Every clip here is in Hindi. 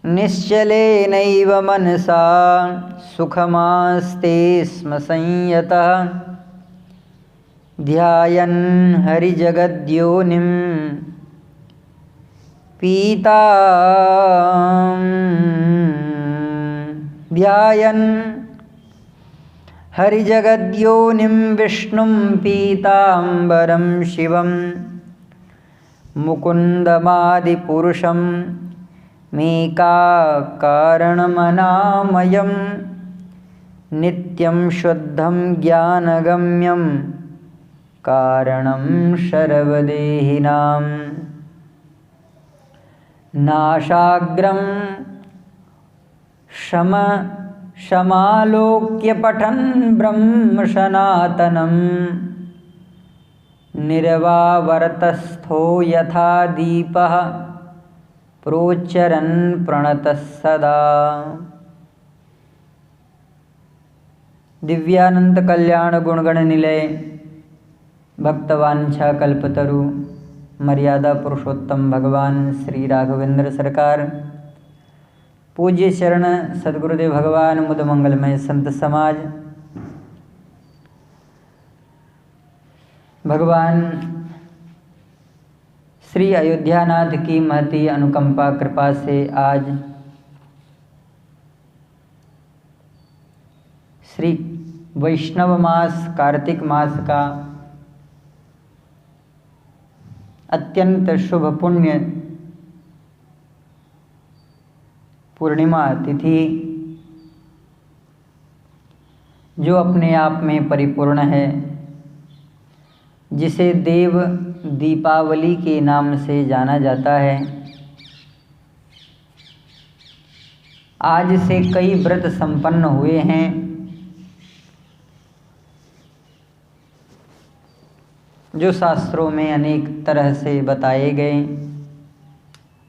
निश्चलेनैव मनसा सुखमास्ते स्म संयतः ध्यायन् हरिजगद्योनिं ध्यायन् हरिजगद्योनिं विष्णुं पीताम्बरं शिवं मुकुन्दमादिपुरुषं मेकाकारणमनामयं नित्यं शुद्धं ज्ञानगम्यं कारणं सर्वदेहिनां नाशाग्रं समालोक्य पठन् ब्रह्म सनातनं निर्वावर्तस्थो यथा दीपः प्रोच्चरन् प्रणतः सदा। दिव्यानंद कल्याण गुणगण निलय भक्तवांछा कल्पतरु मर्यादा पुरुषोत्तम भगवान श्री राघवेंद्र सरकार, पूज्य चरण सद्गुरुदेव भगवान, मुद मंगलमय संत समाज, भगवान श्री अयोध्यानाथ की महती अनुकंपा कृपा से आज श्री वैष्णव मास कार्तिक मास का अत्यंत शुभ पुण्य पूर्णिमा तिथि, जो अपने आप में परिपूर्ण है, जिसे देव दीपावली के नाम से जाना जाता है। आज से कई व्रत संपन्न हुए हैं। जो शास्त्रों में अनेक तरह से बताए गए,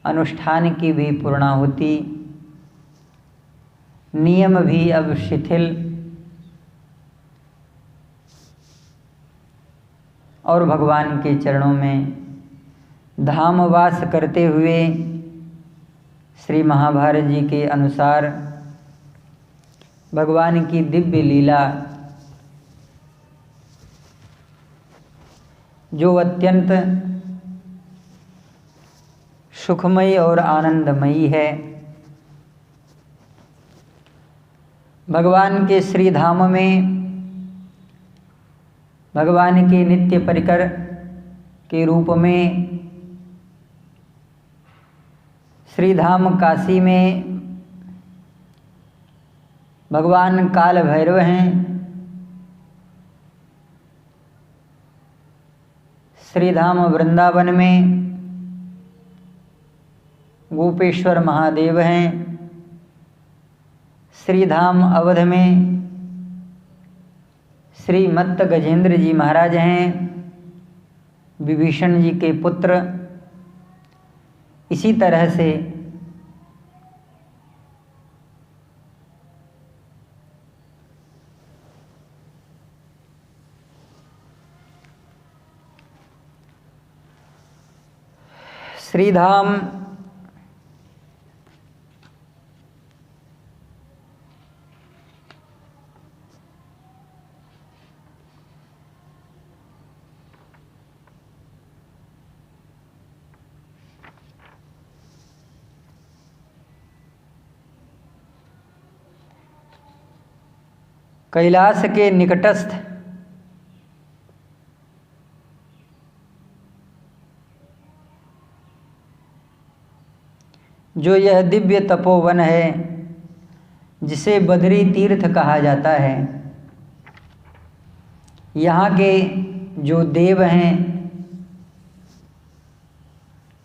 अनुष्ठान की भी पूर्णाहुति, नियम भी अब शिथिल और भगवान के चरणों में धामवास करते हुए श्री महाभारत जी के अनुसार भगवान की दिव्य लीला, जो अत्यंत सुखमयी और आनंदमयी है, भगवान के श्री धाम में भगवान के नित्य परिकर के रूप में श्री धाम काशी में भगवान काल भैरव हैं। श्री धाम वृंदावन में गोपेश्वर महादेव हैं। श्री धाम अवध में श्री मत्त गजेंद्र जी महाराज हैं, विभीषण जी के पुत्र। इसी तरह से श्रीधाम कैलाश के निकटस्थ जो यह दिव्य तपोवन है, जिसे बद्री तीर्थ कहा जाता है, यहाँ के जो देव हैं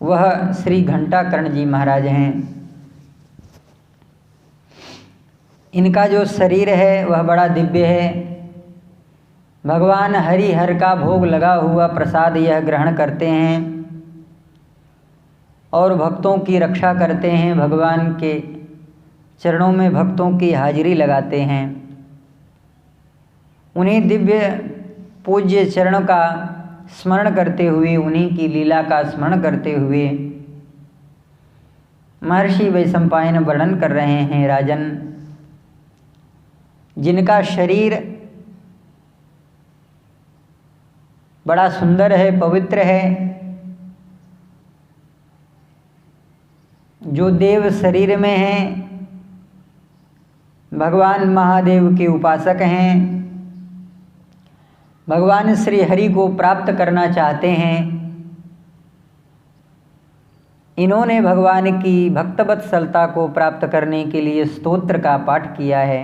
वह श्री घंटाकर्ण जी महाराज हैं। इनका जो शरीर है वह बड़ा दिव्य है। भगवान हरिहर का भोग लगा हुआ प्रसाद यह ग्रहण करते हैं और भक्तों की रक्षा करते हैं। भगवान के चरणों में भक्तों की हाजिरी लगाते हैं। उन्हीं दिव्य पूज्य चरण का स्मरण करते हुए, उन्हीं की लीला का स्मरण करते हुए महर्षि वैशंपायन वर्णन कर रहे हैं, राजन, जिनका शरीर बड़ा सुंदर है, पवित्र है, जो देव शरीर में हैं, भगवान महादेव के उपासक हैं, भगवान श्री हरि को प्राप्त करना चाहते हैं, इन्होंने भगवान की भक्तवत्सलता को प्राप्त करने के लिए स्तोत्र का पाठ किया है।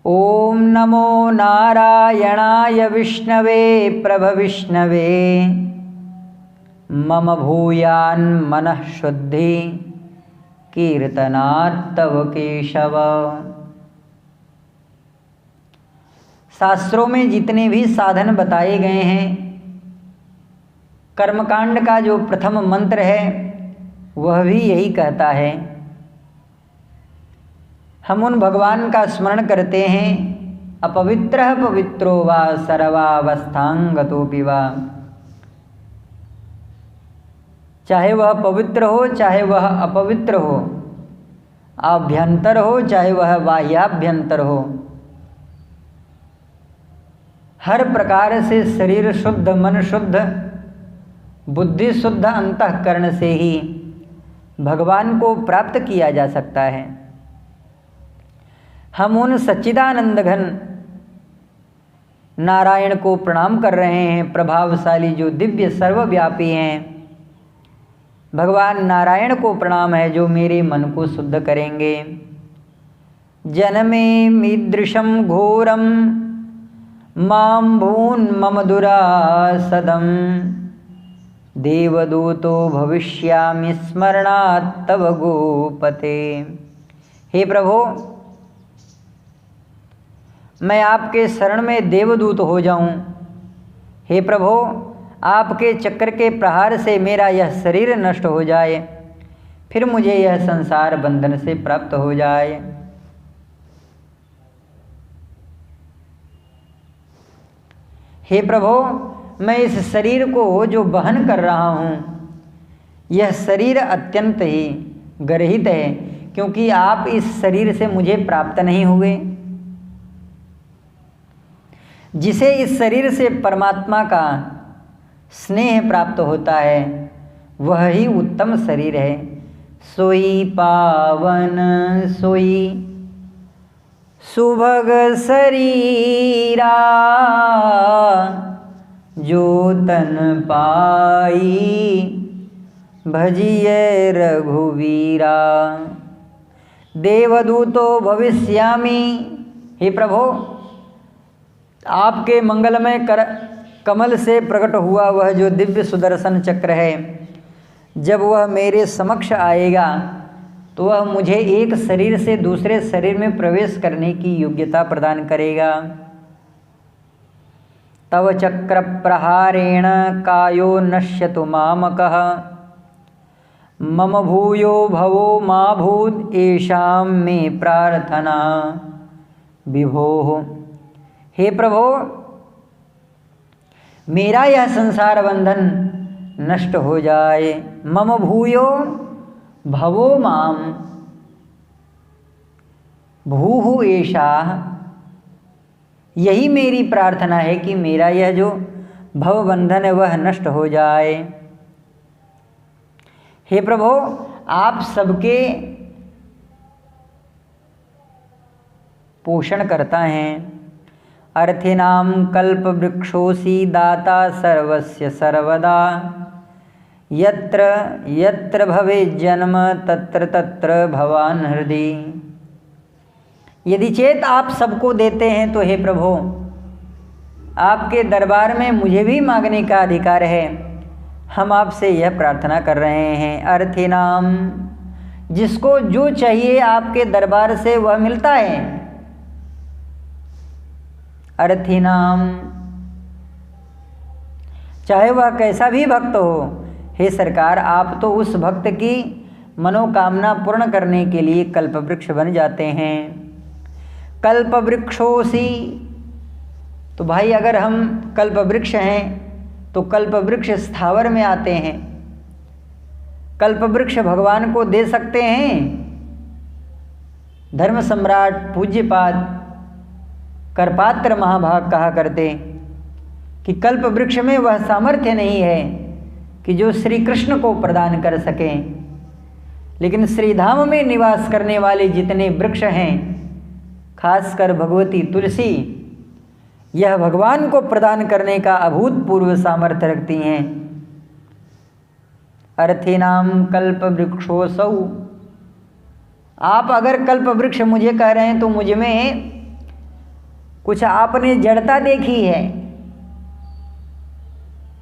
ओम नमो नारायणाय विष्णवे प्रभविष्णवे मम भूयान मनः शुद्धि कीर्तनात् तव केशव। शास्त्रों में जितने भी साधन बताए गए हैं, कर्मकांड का जो प्रथम मंत्र है वह भी यही कहता है। हम उन भगवान का स्मरण करते हैं, अपवित्रः पवित्रो वा सर्वावस्थांगतोऽपि वा। चाहे वह पवित्र हो चाहे वह अपवित्र हो, आभ्यंतर हो चाहे वह बाह्याभ्यंतर हो, हर प्रकार से शरीर शुद्ध, मन शुद्ध, बुद्धि शुद्ध अंतःकरण से ही भगवान को प्राप्त किया जा सकता है। हम उन सच्चिदानंद घन नारायण को प्रणाम कर रहे हैं, प्रभावशाली जो दिव्य सर्वव्यापी हैं। भगवान नारायण को प्रणाम है जो मेरे मन को शुद्ध करेंगे। जनमे मीदृशं घोरम मां भून् मम दुरासदं देवदूतो भविष्यामि स्मरणात् तव गोपते। हे प्रभु, मैं आपके शरण में देवदूत हो जाऊं। हे प्रभु, आपके चक्र के प्रहार से मेरा यह शरीर नष्ट हो जाए, फिर मुझे यह संसार बंधन से प्राप्त हो जाए। हे प्रभु, मैं इस शरीर को जो वहन कर रहा हूँ, यह शरीर अत्यंत ही गर्हित है, क्योंकि आप इस शरीर से मुझे प्राप्त नहीं हुए। जिसे इस शरीर से परमात्मा का स्नेह प्राप्त होता है वह ही उत्तम शरीर है। सोई पावन सोई सुभग शरीरा, जो तन पाई भजिए रघुवीरा। देवदूतो भविष्यामि। हे प्रभु, आपके मंगलमय कमल से प्रकट हुआ वह जो दिव्य सुदर्शन चक्र है, जब वह मेरे समक्ष आएगा तो वह मुझे एक शरीर से दूसरे शरीर में प्रवेश करने की योग्यता प्रदान करेगा। तव चक्र प्रहारेण कायो नश्यतु मामकः, मम भूयो भवो मा भूत् एषां मे प्रार्थना विभोः। हे प्रभु, मेरा यह संसार बंधन नष्ट हो जाए। मम भूयो भवो माम भूः एषा, यही मेरी प्रार्थना है कि मेरा यह जो भव बंधन है वह नष्ट हो जाए। हे प्रभु, आप सबके पोषण करता हैं। अर्थिनाम कल्पवृक्षोऽसि दाता सर्वस्य सर्वदा, यत्र यत्र भवेत् जन्म तत्र तत्र भवान् हृदि। यदि चेत आप सबको देते हैं तो हे प्रभु, आपके दरबार में मुझे भी मांगने का अधिकार है। हम आपसे यह प्रार्थना कर रहे हैं। अर्थिनाम, जिसको जो चाहिए आपके दरबार से वह मिलता है। अर्थिनाम, चाहे वह कैसा भी भक्त हो। हे सरकार, आप तो उस भक्त की मनोकामना पूर्ण करने के लिए कल्पवृक्ष बन जाते हैं। कल्पवृक्षोऽसि, तो भाई अगर हम कल्पवृक्ष हैं तो कल्पवृक्ष स्थावर में आते हैं। कल्पवृक्ष भगवान को दे सकते हैं? धर्म सम्राट पूज्यपाद करपात्र महाभाग कहा करते कि कल्पवृक्ष में वह सामर्थ्य नहीं है कि जो श्री कृष्ण को प्रदान कर सकें, लेकिन श्रीधाम में निवास करने वाले जितने वृक्ष हैं, खासकर भगवती तुलसी, यह भगवान को प्रदान करने का अभूतपूर्व सामर्थ्य रखती हैं। अर्थीनाम कल्पवृक्षोऽसौ। आप अगर कल्पवृक्ष मुझे कह रहे हैं तो मुझ में कुछ आपने जड़ता देखी है,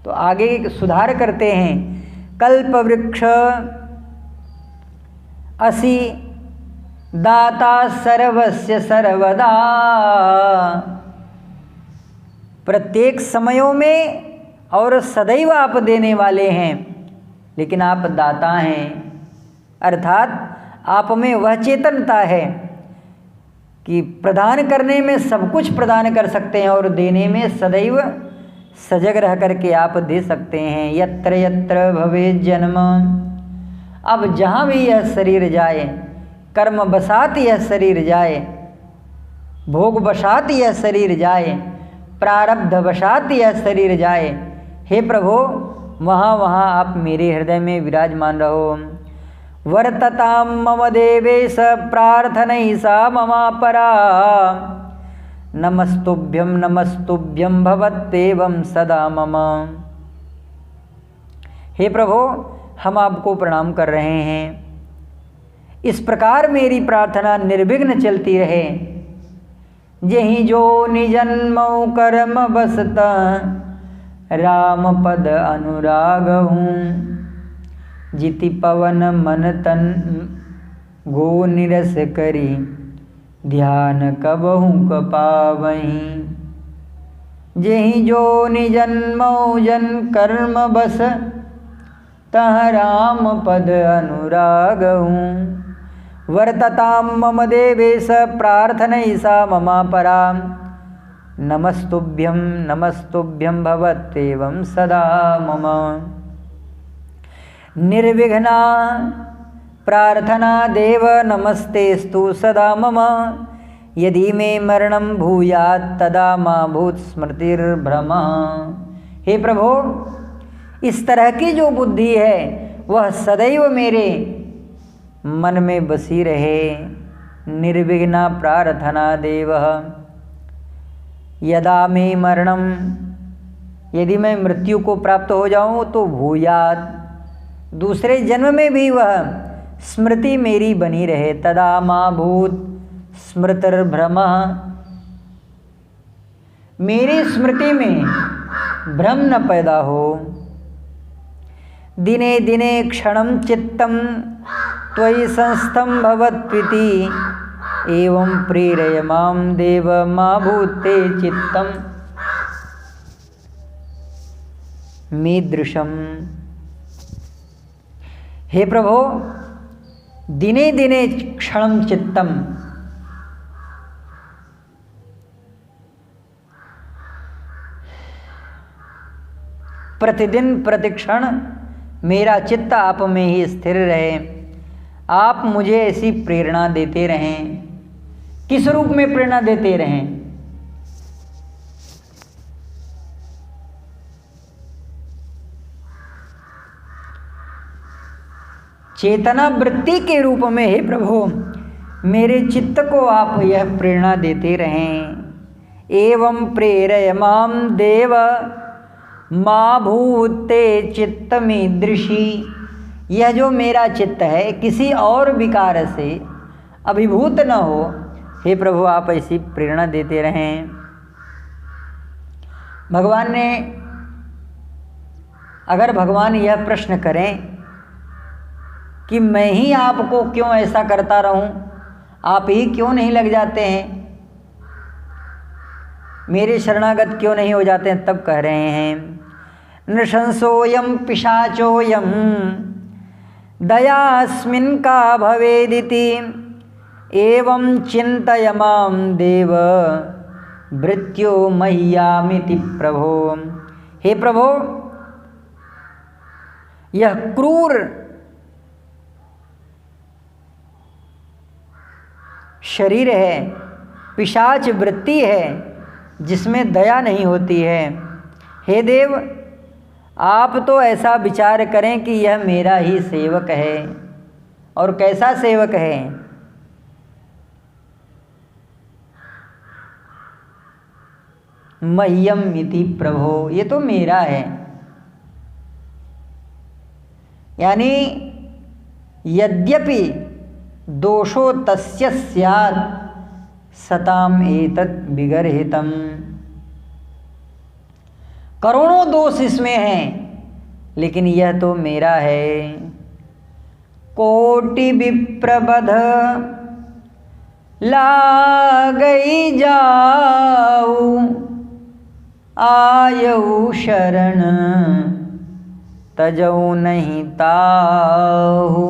तो आगे सुधार करते हैं। कल्पवृक्ष असि दाता सर्वस्य सर्वदा। प्रत्येक समयों में और सदैव आप देने वाले हैं, लेकिन आप दाता हैं, अर्थात आप में वह चेतनता है कि प्रदान करने में सब कुछ प्रदान कर सकते हैं और देने में सदैव सजग रह करके आप दे सकते हैं। यत्र यत्र भवे जन्म। अब जहाँ भी यह शरीर जाए, कर्म बसात यह शरीर जाए, भोग बसात यह शरीर जाए, प्रारब्ध वशात यह शरीर जाए, हे प्रभु वहाँ वहाँ आप मेरे हृदय में विराजमान रहो। वर्तताम मम देवेश प्रार्थनैसा ममापरा। नमस्तुभ्यं नमस्तुभ्यं भवत्येवं सदा मम। हे प्रभु हम आपको प्रणाम कर रहे हैं, इस प्रकार मेरी प्रार्थना निर्विघ्न चलती रहे। यही जो निजन्मौ कर्म बसता राम पद अनुराग हूँ। जिति पवन मन तन गो निरस करी ध्यान कबहु कपावहीं। जेहि जो निजन्मौ जन कर्म बस तह राम पद अनुराग हूँ। वर्तताम मम देवेश प्रार्थनैसा ममापरा। नमस्तुभ्यं नमस्तुभ्यं भवत्येवं सदा मम। निर्विघ्ना प्रार्थना देव नमस्तेस्तु सदा मम। यदि मे मरणं भूयात् तदा मा भूत स्मृतिर्भ्रमः। हे प्रभु इस तरह की जो बुद्धि है वह सदैव मेरे मन में बसी रहे। निर्विघ्ना प्रार्थना देव। यदा मे मरणम, यदि मैं मृत्यु को प्राप्त हो जाऊं तो भूयात्, दूसरे जन्म में भी वह स्मृति मेरी बनी रहे। तदा मा भूत स्मृतिर्भ्रमः, मेरी स्मृति में भ्रम न पैदा हो। दिने दिने क्षणं चित्तं त्वयि संस्थं भवत्विति। एवं प्रेरय मां देव मा भूते चित्तम मीदृशम्। हे प्रभु दिने दिने क्षणं चित्तम, प्रतिदिन प्रतिक्षण मेरा चित्त आप में ही स्थिर रहे। आप मुझे ऐसी प्रेरणा देते रहें। किस रूप में प्रेरणा देते रहें? चेतना वृत्ति के रूप में। हे प्रभु मेरे चित्त को आप यह प्रेरणा देते रहें। एवं प्रेरय मां देव मा भूते चित्तमीदृशी। यह जो मेरा चित्त है किसी और विकार से अभिभूत न हो। हे प्रभु आप ऐसी प्रेरणा देते रहें। भगवान ने, अगर भगवान यह प्रश्न करें कि मैं ही आपको क्यों ऐसा करता रहूं, आप ही क्यों नहीं लग जाते हैं, मेरे शरणागत क्यों नहीं हो जाते हैं, तब कह रहे हैं नृशंसोऽयं पिशाचोऽयं दयास्मिन् का भवेदिति। एवं चिन्तय मां देव भृत्यो मह्यामिति प्रभो। हे प्रभो यह क्रूर शरीर है, पिशाच वृत्ति है जिसमें दया नहीं होती है। हे देव, आप तो ऐसा विचार करें कि यह मेरा ही सेवक है। और कैसा सेवक है? मह्यम इति प्रभो, ये तो मेरा है। यानी यद्यपि दोषो तस्य स्यात् सताम एतत् विगर्हितम्। करोड़ों दोष इसमें हैं, लेकिन यह तो मेरा है। कोटि विप्रबध लागई जाऊ, आयऊ शरण तजऊ नहीं ताहू।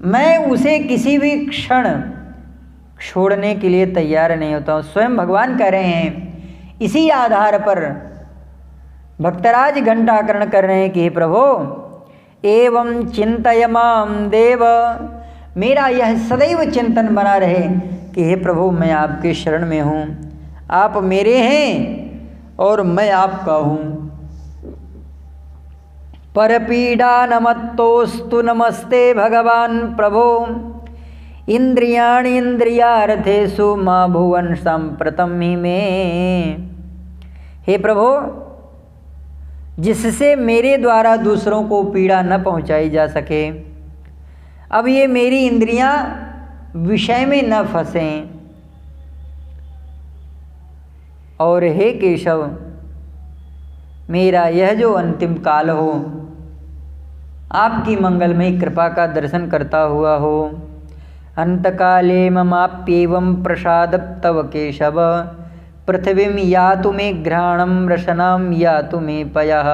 मैं उसे किसी भी क्षण छोड़ने के लिए तैयार नहीं होता हूँ। स्वयं भगवान कह रहे हैं। इसी आधार पर भक्तराज घंटाकरण कर रहे हैं कि हे प्रभो, एवं चिंतय माम देव, मेरा यह सदैव चिंतन बना रहे कि हे प्रभु, मैं आपके शरण में हूँ, आप मेरे हैं और मैं आपका हूँ। परपीडा नमत्तोस्तु नमस्ते भगवान प्रभो, इंद्रियाणि इंद्रियार्थेषु मा भुवन संप्रतम ही में। हे प्रभो, जिससे मेरे द्वारा दूसरों को पीड़ा न पहुंचाई जा सके, अब ये मेरी इंद्रियां विषय में न फंसें। और हे केशव, मेरा यह जो अंतिम काल हो, आपकी मंगलमयी कृपा का दर्शन करता हुआ हो। अंतकाले ममाप्येवं प्रसाद तव केशव, पृथ्वीं यातु मे घ्राणं रशनां यातु मे पयः।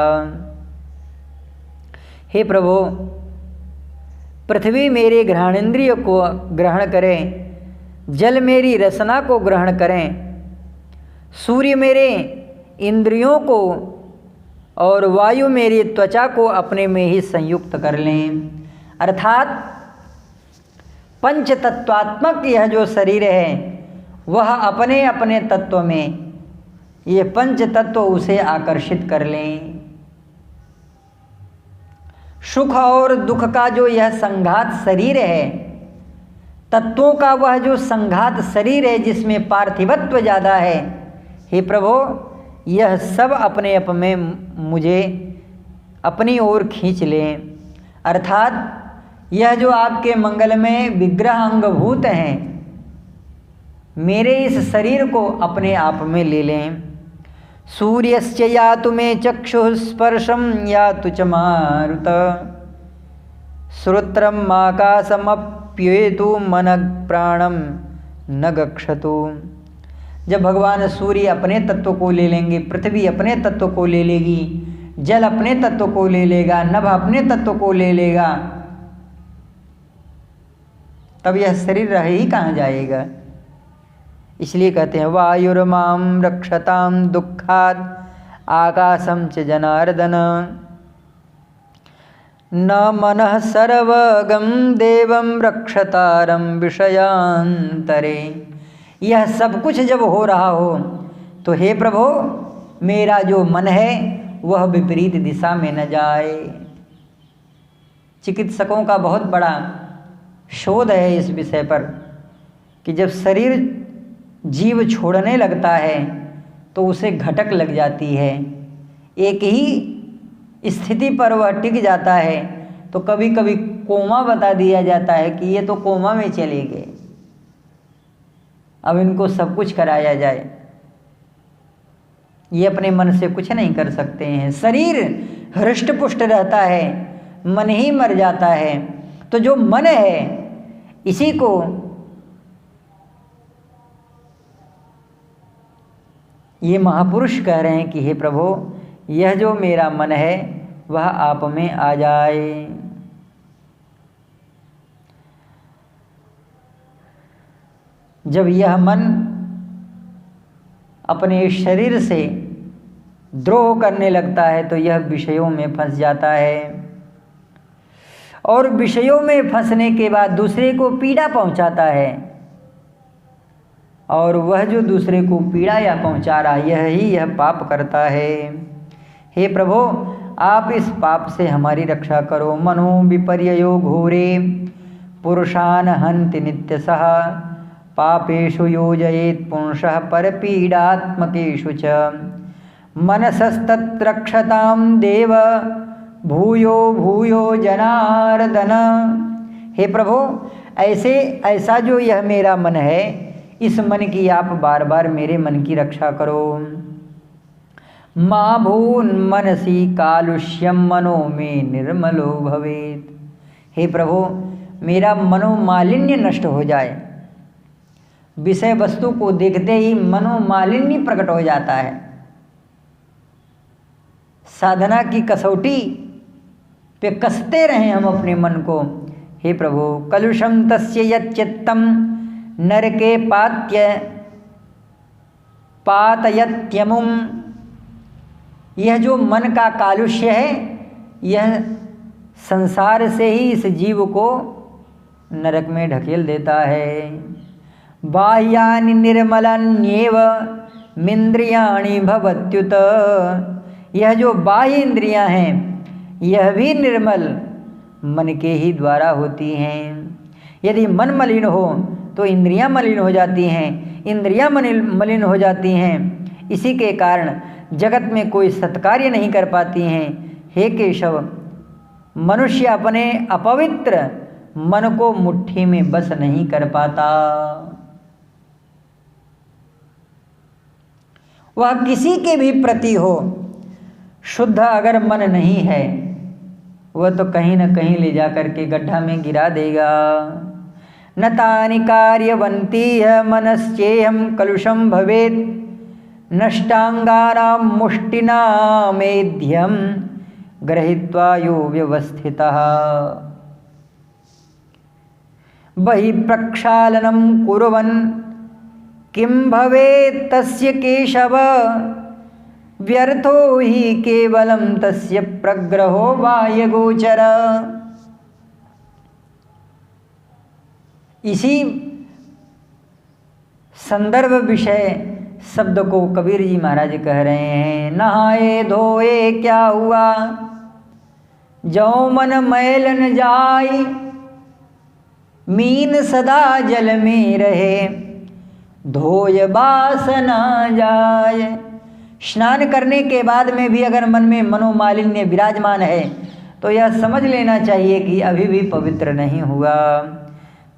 हे प्रभो, पृथ्वी मेरे घ्राणेन्द्रिय को ग्रहण करें, जल मेरी रसना को ग्रहण करें, सूर्य मेरे इंद्रियों को और वायु मेरी त्वचा को अपने में ही संयुक्त कर लें। अर्थात पंच तत्वात्मक यह जो शरीर है वह अपने अपने तत्व में ये पंच तत्व उसे आकर्षित कर लें। सुख और दुख का जो यह संघात शरीर है, तत्वों का वह जो संघात शरीर है जिसमें पार्थिवत्व ज़्यादा है, हे प्रभो, यह सब अपने आप में मुझे अपनी ओर खींच लें। अर्थात यह जो आपके मंगल में विग्रह अंगभूत हैं, मेरे इस शरीर को अपने आप में ले लें। सूर्यस्य यातु मे चक्षुः स्पर्शं यातु च मारुत, श्रोत्रम् आकाशमप्येतु मनः प्राणं न गक्षतु। जब भगवान सूर्य अपने तत्व को ले लेंगे, पृथ्वी अपने तत्व को ले लेगी, जल अपने तत्व को ले लेगा, नभ अपने तत्व को ले लेगा, तब यह शरीर रह ही कहाँ जाएगा। इसलिए कहते हैं वायुर्मां रक्षतां दुःखात् आकाशं च जनार्दन, न मनः सर्वगं देवं रक्षतारं विषयांतरे। यह सब कुछ जब हो रहा हो तो हे प्रभो, मेरा जो मन है वह विपरीत दिशा में न जाए। चिकित्सकों का बहुत बड़ा शोध है इस विषय पर कि जब शरीर जीव छोड़ने लगता है तो उसे घटक लग जाती है, एक ही स्थिति पर वह टिक जाता है, तो कभी कभी कोमा बता दिया जाता है कि ये तो कोमा में चले गए, अब इनको सब कुछ कराया जाए। ये अपने मन से कुछ नहीं कर सकते हैं। शरीर हृष्ट पुष्ट रहता है, मन ही मर जाता है। तो जो मन है इसी को ये महापुरुष कह रहे हैं कि हे प्रभु, यह जो मेरा मन है वह आप में आ जाए। जब यह मन अपने शरीर से द्रोह करने लगता है तो यह विषयों में फंस जाता है। और विषयों में फंसने के बाद दूसरे को पीड़ा पहुंचाता है, और वह जो दूसरे को पीड़ा या पहुंचा रहा यह पाप करता है। हे प्रभु, आप इस पाप से हमारी रक्षा करो। मनो विपर्ययो घोरे पुरुषान हन्ति नित्यशः पापेषु योजयेत् पुंसः परपीडात्मकेषु च मनसस्तत्रक्षतां देव भूयो भूयो जनार्दन। हे प्रभु, ऐसा जो यह मेरा मन है, इस मन की आप बार बार मेरे मन की रक्षा करो। मा भून् मनसि कालुष्यम मनो में निर्मलो भवेत्। हे प्रभु, मेरा मनोमालिन्य नष्ट हो जाए। विषय वस्तु को देखते ही मनोमालिन्य प्रकट हो जाता है। साधना की कसौटी पे कसते रहें हम अपने मन को। हे प्रभु, कलुषम तस्य यच्चित्तम नरके पातयत्यमुम। यह जो मन का कालुष्य है, यह संसार से ही इस जीव को नरक में ढकेल देता है। बाह्यानि निर्मलान्येव मिन्द्रियाणि भवत्युत। यह जो बाह्य इंद्रियां हैं, यह भी निर्मल मन के ही द्वारा होती हैं। यदि मन मलिन हो तो इंद्रियां मलिन हो जाती हैं, इंद्रियां मलिन हो जाती हैं। इसी के कारण जगत में कोई सत्कार्य नहीं कर पाती हैं। हे केशव, मनुष्य अपने अपवित्र मन को मुट्ठी में बस नहीं कर पाता। वह किसी के भी प्रति हो, शुद्ध अगर मन नहीं है, वह तो कहीं न कहीं ले जा करके गड्ढा में गिरा देगा। न तानि कार्यवन्ती मनश्चेहम कलुषम भवेत् नष्टांगानां मुष्टिनामेध्यम गृहीत्वा यो व्यवस्थितः। बहिः प्रक्षालनं कुर्वन् किं भवेत् तस्य केशव व्यर्थो हि केवलं तस्य प्रग्रहो बाह्यगोचर। इसी संदर्भ विषय शब्द को कबीर जी महाराज कह रहे हैं। नहाए धोए क्या हुआ, जो मन मैल न जाए, मीन सदा जल में रहे, धोय बास न जाए। स्नान करने के बाद में भी अगर मन में मनोमालिन्य विराजमान है तो यह समझ लेना चाहिए कि अभी भी पवित्र नहीं हुआ।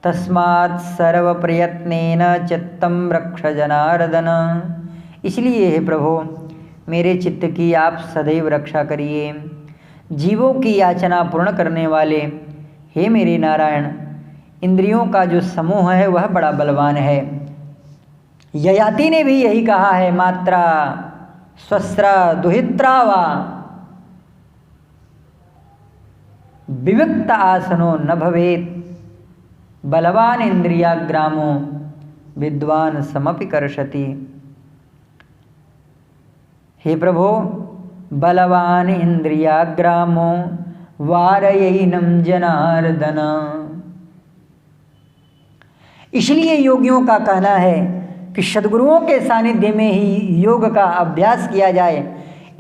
तस्मात् सर्व प्रयत्नेन चित्तम रक्ष जनार्दन। इसलिए हे प्रभु, मेरे चित्त की आप सदैव रक्षा करिए। जीवों की याचना पूर्ण करने वाले हे मेरे नारायण, इंद्रियों का जो समूह है वह बड़ा बलवान है। ययाति ने भी यही कहा है, मात्रा स्वस्रा दुहित्रा वा विविक्त आसनो न भवेत् बलवान इंद्रियाग्रामो विद्वान समपि कर्षति। हे प्रभु, बलवान इंद्रियाग्रामो वारयैनं जनार्दन। इसलिए योगियों का कहना है कि सद्गुरुओं के सानिध्य में ही योग का अभ्यास किया जाए।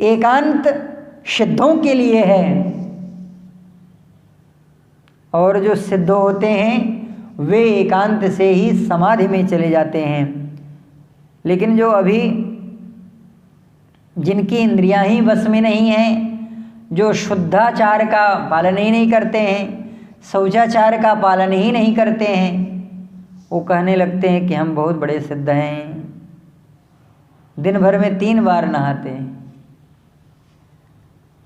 एकांत सिद्धों के लिए है, और जो सिद्ध होते हैं वे एकांत से ही समाधि में चले जाते हैं। लेकिन जो अभी जिनकी इंद्रियां ही वश में नहीं हैं, जो शुद्धाचार का पालन ही नहीं करते हैं, शौचाचार का पालन ही नहीं करते हैं, वो कहने लगते हैं कि हम बहुत बड़े सिद्ध हैं, दिन भर में 3 बार नहाते हैं।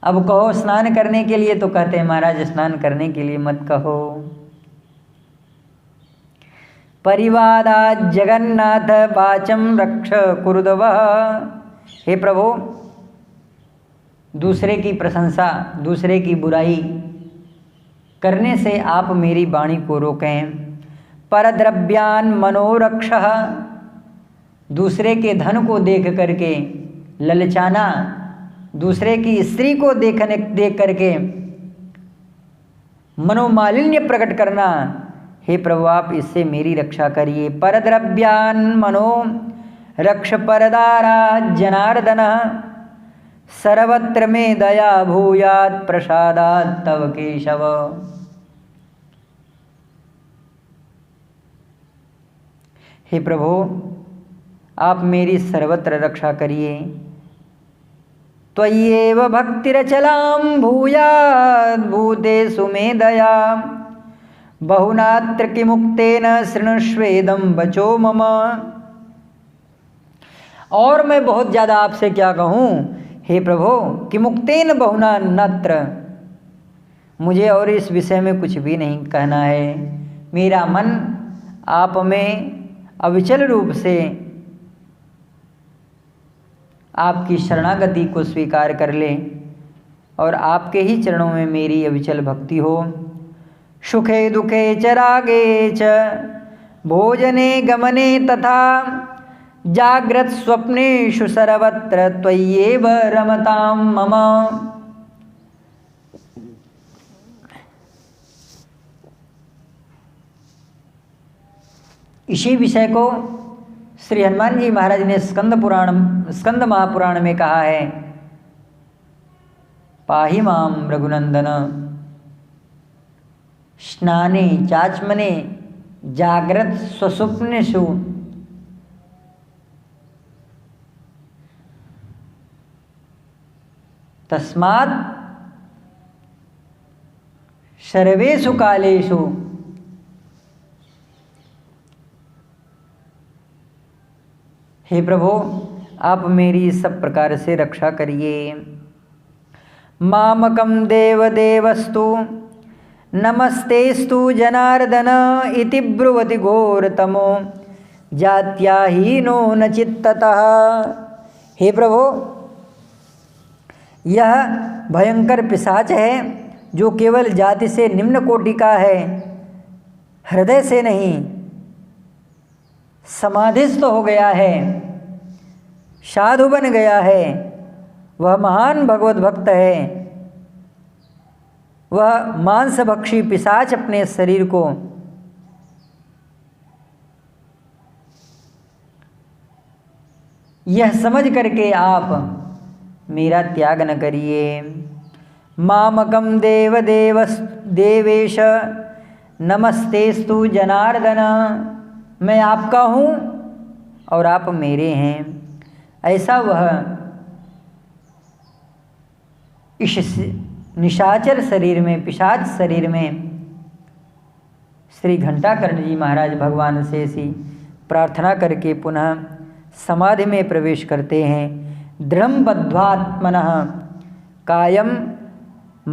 अब कहो स्नान करने के लिए तो कहते हैं महाराज स्नान करने के लिए मत कहो। परिवादात् जगन्नाथ वाचम रक्ष कुरुदवः। हे प्रभु, दूसरे की प्रशंसा, दूसरे की बुराई करने से आप मेरी वाणी को रोकें। परद्रव्यान् मनोरक्षः। दूसरे के धन को देख करके ललचाना, दूसरे की स्त्री को देख करके मनोमालिन्य प्रकट करना, हे प्रभु आप इससे मेरी रक्षा करिए। परद्रव्यान् मनो रक्ष परदारा जनार्दन, सर्वत्र में दया भूयात् प्रसादात् तव केशव। हे प्रभु आप मेरी सर्वत्र रक्षा करिए। त्वय्येव भक्तिरचलां भूयात् भूतेषु मे दया, बहुनात्र किमुक्तेन शृणुष्वेदं वचो मम। और मैं बहुत ज़्यादा आपसे क्या कहूँ हे प्रभु, किमुक्तेन बहुना नत्र, मुझे और इस विषय में कुछ भी नहीं कहना है। मेरा मन आप में अविचल रूप से आपकी शरणागति को स्वीकार कर ले और आपके ही चरणों में मेरी अविचल भक्ति हो। सुखे दुखे च रागे च भोजने गमने तथा, जाग्रत स्वप्नेषु सर्वत्र त्वय्येव रमतां मम। इसी विषय को श्री हनुमान जी महाराज ने स्कंद महापुराण में कहा है। पाहि मां रघुनंदन स्नाने चाचमने जाग्रत स्वसुप्नेषु, तस्मात् सर्वेषु कालेषु हे प्रभु आप मेरी सब प्रकार से रक्षा करिए। मामकं देवदेवस्तु नमस्तेस्तु जनार्दन इति ब्रुवति घोरतमो जात्याहीनो न चित्ततः। हे प्रभु यह भयंकर पिशाच है जो केवल जाति से निम्न कोटि का है, हृदय से नहीं, समाधिस्थ हो गया है, साधु बन गया है। वह महान भगवत भक्त है। वह मांसभक्षी पिशाच अपने शरीर को यह समझ करके आप मेरा त्याग न करिए। मामकं देवेश नमस्तेस्तु जनार्दन, मैं आपका हूँ और आप मेरे हैं, ऐसा वह इस निशाचर शरीर में, पिशाच शरीर में श्री घंटाकर्ण जी महाराज भगवान से ऐसी प्रार्थना करके पुनः समाधि में प्रवेश करते हैं। दृढ़ं बद्ध्वात्मनः कायं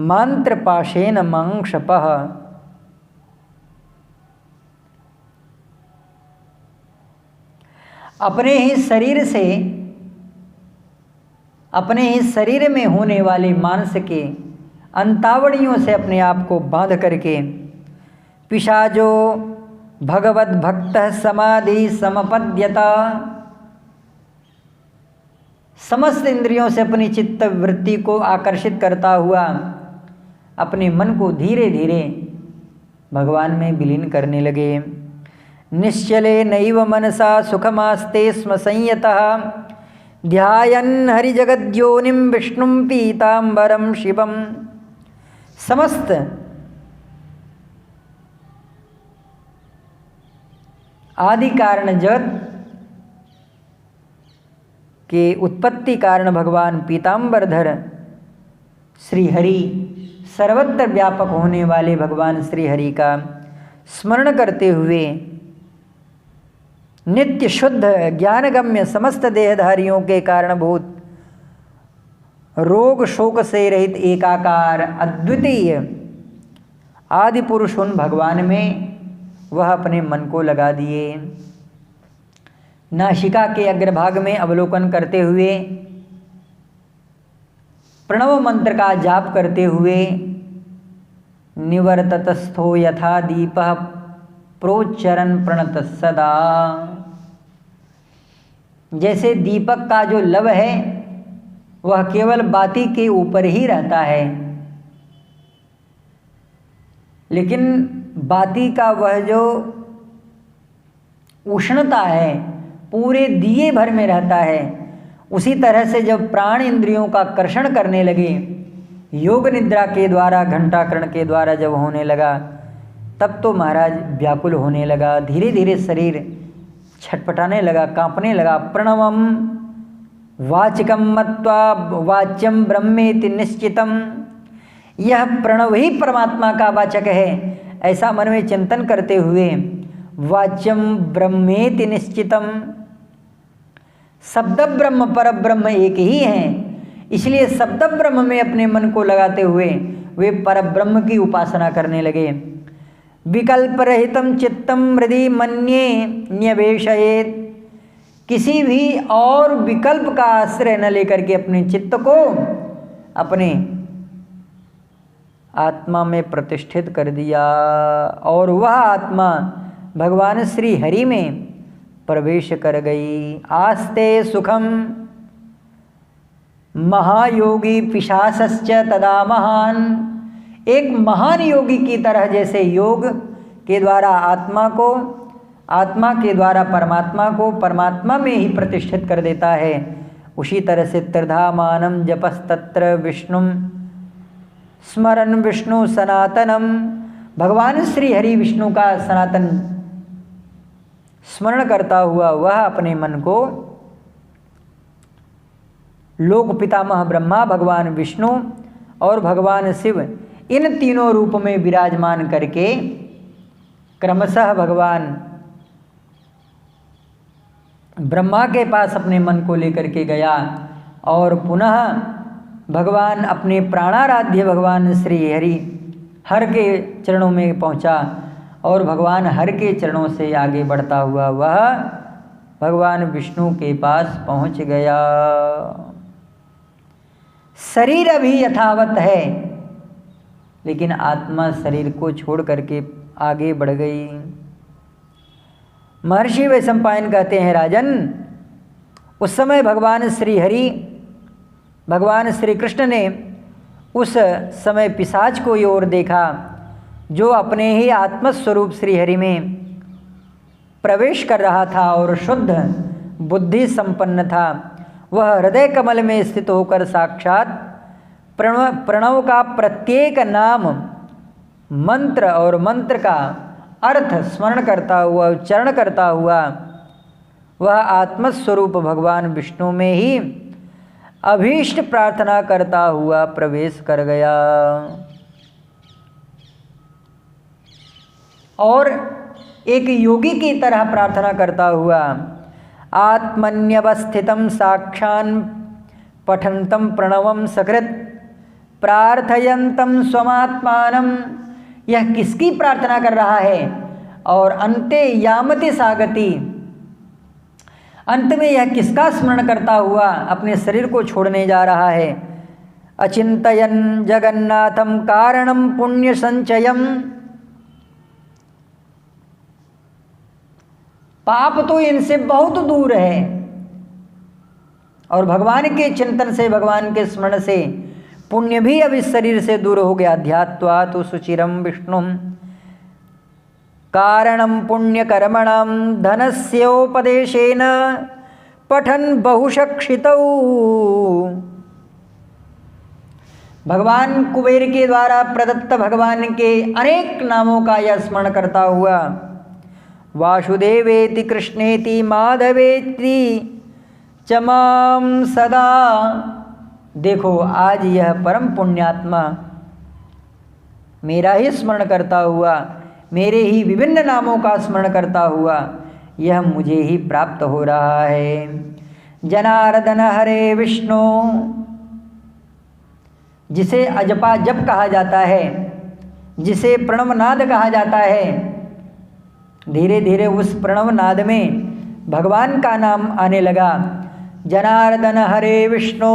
मंत्रपाशेन मंक्षपः। अपने ही शरीर में होने वाले मांस के अंतावड़ियों से अपने आप को बांध करके पिशाचो भगवत भक्त समाधि समपद्यता, समस्त इंद्रियों से अपनी चित्त वृत्ति को आकर्षित करता हुआ अपने मन को धीरे धीरे भगवान में विलीन करने लगे। निश्चले नैव मनसा सुखमास्ते स्म संयतः, ध्यायन् हरिजगद्योनिं विष्णुं पीताम्बरं शिवम्। समस्त आदि कारण जगत के उत्पत्ति कारण भगवान पीताम्बरधर श्री हरि, सर्वत्र व्यापक होने वाले भगवान श्री हरि का स्मरण करते हुए नित्य शुद्ध ज्ञानगम्य समस्त देहधारियों के कारणभूत रोग शोक से रहित एकाकार अद्वितीय आदि पुरुष उन भगवान में वह अपने मन को लगा दिए। नासिका के अग्रभाग में अवलोकन करते हुए प्रणव मंत्र का जाप करते हुए निवर्ततस्थो यथा दीपः प्रोच्चरन् प्रणत सदा, जैसे दीपक का जो लव है वह केवल बाती के ऊपर ही रहता है, लेकिन बाती का वह जो उष्णता है पूरे दिए भर में रहता है। उसी तरह से जब प्राण इंद्रियों का कर्षण करने लगे, योग निद्रा के द्वारा, घंटाकरण के द्वारा जब होने लगा, तब तो महाराज व्याकुल होने लगा। धीरे धीरे शरीर छटपटाने लगा, कांपने लगा। प्रणवम वाचिकम मत्वा वाच्यम ब्रह्मेति निश्चितम, यह प्रणव ही परमात्मा का वाचक है, ऐसा मन में चिंतन करते हुए वाच्यम ब्रह्मेति निश्चितम, शब्द ब्रह्म पर ब्रह्म एक ही हैं, इसलिए शब्द ब्रह्म में अपने मन को लगाते हुए वे पर ब्रह्म की उपासना करने लगे। विकल्प रहितम चित्तम हृदि मन्ये न्यवेशयेत, किसी भी और विकल्प का आश्रय न लेकर के अपने चित्त को अपने आत्मा में प्रतिष्ठित कर दिया और वह आत्मा भगवान श्री हरि में प्रवेश कर गई। आस्ते सुखम महायोगी पिशासश्च तदा महान, एक महान योगी की तरह जैसे योग के द्वारा आत्मा को, आत्मा के द्वारा परमात्मा को परमात्मा में ही प्रतिष्ठित कर देता है, उसी तरह से त्रिधामानम जपस्तत्र विष्णुम स्मरन विष्णु सनातनम, भगवान श्री हरि विष्णु का सनातन स्मरण करता हुआ वह अपने मन को लोक पितामह ब्रह्मा, भगवान विष्णु और भगवान शिव, इन तीनों रूप में विराजमान करके क्रमशः भगवान ब्रह्मा के पास अपने मन को लेकर के गया और पुनः भगवान अपने प्राणाराध्य भगवान श्री हरि हर के चरणों में पहुंचा और भगवान हर के चरणों से आगे बढ़ता हुआ वह भगवान विष्णु के पास पहुंच गया। शरीर अभी यथावत है, लेकिन आत्मा शरीर को छोड़ करके आगे बढ़ गई। महर्षि वैशंपायन कहते हैं, राजन, उस समय भगवान श्री हरि, भगवान श्री कृष्ण ने उस समय पिशाच को ओर देखा जो अपने ही आत्मस्वरूप श्री हरि में प्रवेश कर रहा था और शुद्ध बुद्धि संपन्न था। वह हृदय कमल में स्थित होकर साक्षात प्रणव का प्रत्येक नाम, मंत्र और मंत्र का अर्थ स्मरण करता हुआ, उच्चारण करता हुआ वह आत्मस्वरूप भगवान विष्णु में ही अभीष्ट प्रार्थना करता हुआ प्रवेश कर गया। और एक योगी की तरह प्रार्थना करता हुआ आत्मन्यवस्थितं साक्षान् पठन्तं प्रणवं सकृत प्रार्थयन्तं स्वमात्मानं, यह किसकी प्रार्थना कर रहा है? और अन्ते यामति सागति, अंत में यह किसका स्मरण करता हुआ अपने शरीर को छोड़ने जा रहा है? अचिंतयन् जगन्नाथं कारणं पुण्य संचयम्, पाप तो इनसे बहुत दूर है और भगवान के चिंतन से, भगवान के स्मरण से पुण्य भी अब इस शरीर से दूर हो गया। ध्यात्वा तो सुचिरम विष्णुम कारणम पुण्य कर्मणाम धनस्योपदेशेन पठन बहुशक्षितौ, भगवान कुबेर के द्वारा प्रदत्त भगवान के अनेक नामों का यह स्मरण करता हुआ वासुदेवेति कृष्णेति माधवेति च मां सदा, देखो आज यह परम पुण्यात्मा मेरा ही स्मरण करता हुआ, मेरे ही विभिन्न नामों का स्मरण करता हुआ यह मुझे ही प्राप्त हो रहा है। जनार्दन हरे विष्णु, जिसे अजपा जप कहा जाता है, जिसे प्रणवनाद कहा जाता है, धीरे धीरे उस प्रणवनाद में भगवान का नाम आने लगा। जनार्दन हरे विष्णु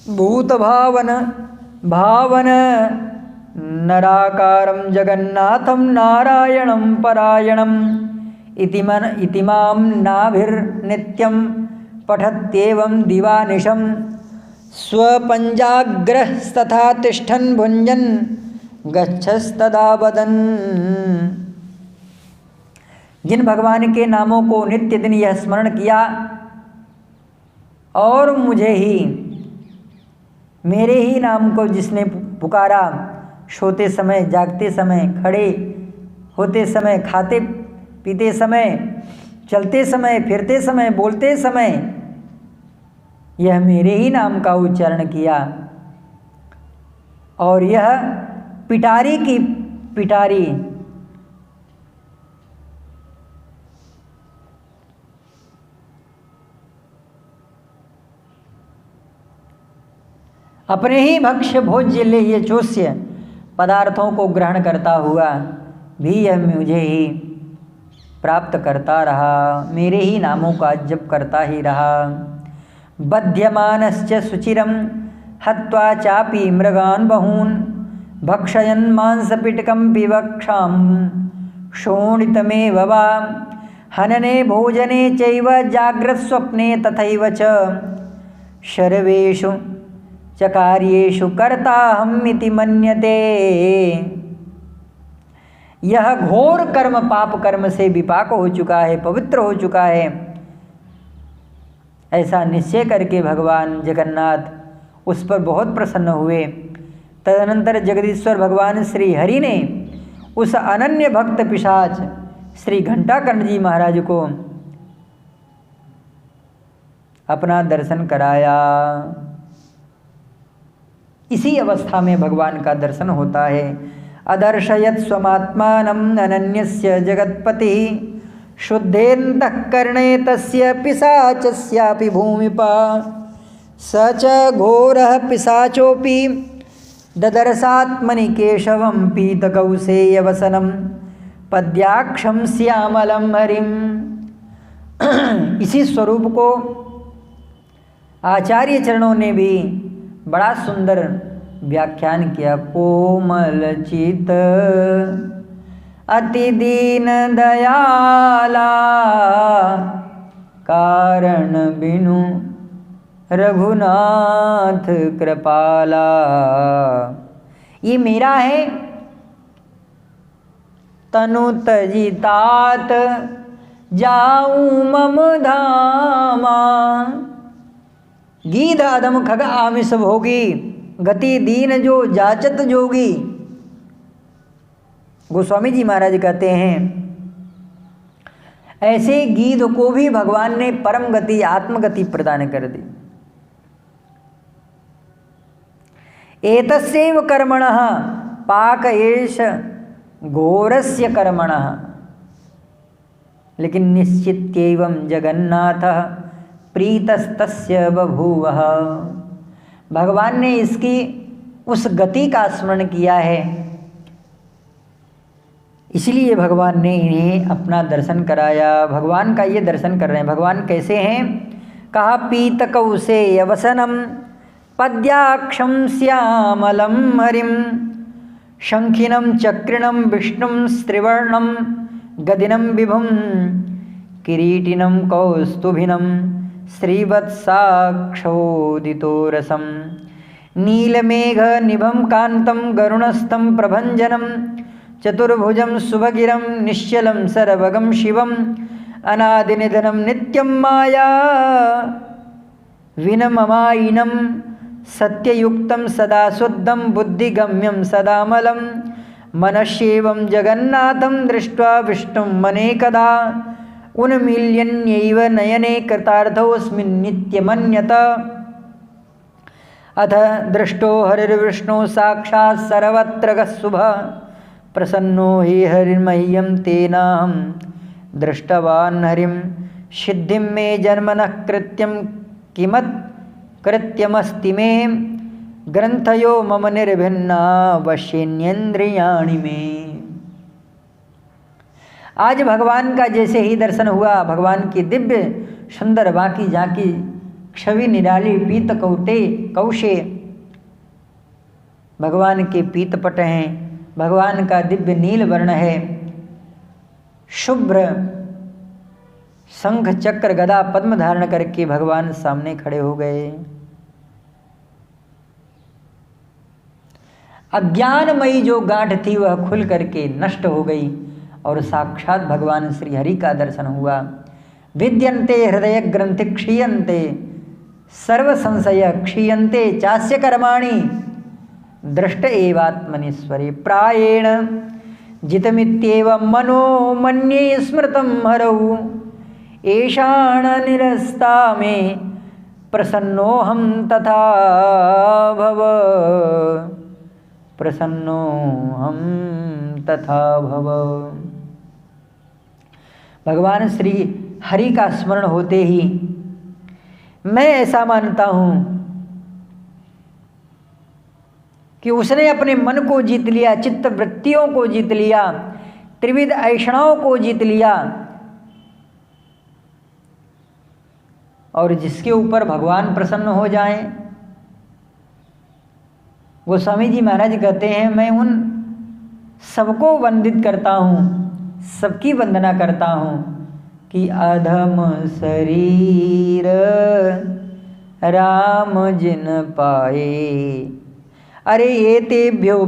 भूत भावन भावन नराकारं जगन्नाथं नारायणं परायणं इतिमां नाभिर्नित्यं पठत्येवं दिवानिशं स्वपंजाग्रस्तथा तिष्ठन् भुञ्जन् गच्छस्तदा वदन्। जिन भगवान के नामों को नित्य दिन यह स्मरण किया और मुझे ही, मेरे ही नाम को जिसने पुकारा, सोते समय, जागते समय, खड़े होते समय, खाते पीते समय, चलते समय, फिरते समय, बोलते समय यह मेरे ही नाम का उच्चारण किया, और यह पिटारी की पिटारी अपने ही भक्ष्य भोज्य लेह्य चोष्य पदार्थों को ग्रहण करता हुआ भी यह मुझे ही प्राप्त करता रहा, मेरे ही नामों का जप करता ही रहा। बध्यमानश्च सुचिरं हत्वा चापि मृगान् बहून् भक्षयन् मांसपिटकं विवक्षां शोणितमेव वा हनने भोजने चैव जाग्रत्स्वप्ने तथैव च सर्वेषु च कार्येषु कर्ताहमिति मन्यते। यह घोर कर्म पाप कर्म से विपाक हो चुका है, पवित्र हो चुका है, ऐसा निश्चय करके भगवान जगन्नाथ उस पर बहुत प्रसन्न हुए। तदनंतर जगदीश्वर भगवान श्री हरि ने उस अनन्य भक्त पिशाच श्री घंटाकर्ण जी महाराज को अपना दर्शन कराया। इसी अवस्था में भगवान का दर्शन होता है। अदर्शयत् स्वमात्मानम् अनन्यस्य जगत्पतिः शुद्धेऽन्तःकरणे तस्य पिशाचस्यापि भूमिपा स च घोरः पिशाचोऽपि ददर्शात्मनि केशवं पीतकौसेयवसनं पद्याक्षं श्यामलं हरिम्। इसी स्वरूप को आचार्य चरणों ने भी बड़ा सुंदर व्याख्यान किया। कोमल चित अति दीन दयाला कारण बिनु रघुनाथ कृपाला। ये मेरा है तनु तजी तात जाऊं मम धामा। गीध अधम खग आमिष भोगी गति दीन जो जाचत जोगी। गोस्वामी जी महाराज कहते हैं ऐसे गीध को भी भगवान ने परम गति आत्मगति प्रदान कर दी। एतस्यैव कर्मणः पाक एष घोरस्य कर्मणः। लेकिन निश्चित्यैवं जगन्नाथः प्रीतस्तस्य बभूवः। भगवान ने इसकी उस गति का स्मरण किया है, इसलिए भगवान ने इन्हें अपना दर्शन कराया। भगवान का ये दर्शन कर रहे हैं। भगवान कैसे हैं? कहा पीतकौसेयवसनं पद्याक्षं श्यामलं हरिं शंखिनं चक्रिणं विष्णुं स्त्रिवर्णं गदिनं विभुं किरीटिनं कौस्तुभिनं श्रीवत्साक्षोदितोरसं नीलमेघनिभं कान्तं गरुणस्थं प्रभञ्जनं चतुर्भुजं शुभगिरं निश्चलं सर्वगं शिवम् अनादिनिधनं नित्यं माया विनममायिनं सत्ययुक्तं सदा शुद्धं बुद्धिगम्यं सदामलं मनश्येवं जगन्नाथं दृष्ट्वा विष्णुं मनेकदा उन्मील्यन्यैव नयने कृतार्थोऽस्मिन् नित्यमन्यत। अथ दृष्टो हरिर्विष्णु साक्षात् सर्वत्र शुभः प्रसन्नो हि हरिर्मह्यं तेनाहं दृष्टवान् हरिं सिद्धिं मे जन्मनः कृत्यं किमत् कृत्यमस्ति मे ग्रंथयो मम निर्भिन्ना वश्येन्द्रियाणि मे। आज भगवान का जैसे ही दर्शन हुआ, भगवान की दिव्य सुंदर बाकी जाकी छवि निराली पीत कौशे भगवान के पीतपट हैं। भगवान का दिव्य नील वर्ण है। शुभ्र शंख चक्र गदा पद्म धारण करके भगवान सामने खड़े हो गए। अज्ञानमयी जो गांठ थी वह खुल करके नष्ट हो गई और साक्षात भगवान श्री हरि का दर्शन हुआ। विद्यन्ते हृदय ग्रंथि क्षीयन्ते सर्व संशय क्षीयन्ते चास्य कर्माणि दृष्ट एवात्मनीश्वरे प्रायेण जितमित्येव मनो मन्ये स्मृतं हरौ एषाण निरस्ता मे प्रसन्नोऽहं तथा भव प्रसन्नोऽहं तथा भव। भगवान श्री हरि का स्मरण होते ही मैं ऐसा मानता हूँ कि उसने अपने मन को जीत लिया, चित्त वृत्तियों को जीत लिया, त्रिविध ऐषणाओं को जीत लिया और जिसके ऊपर भगवान प्रसन्न हो जाएं। गोस्वामी जी महाराज कहते हैं मैं उन सबको वंदित करता हूँ, सबकी वंदना करता हूँ कि अधम शरीर राम जिन पाए अरे ये तेभ्यो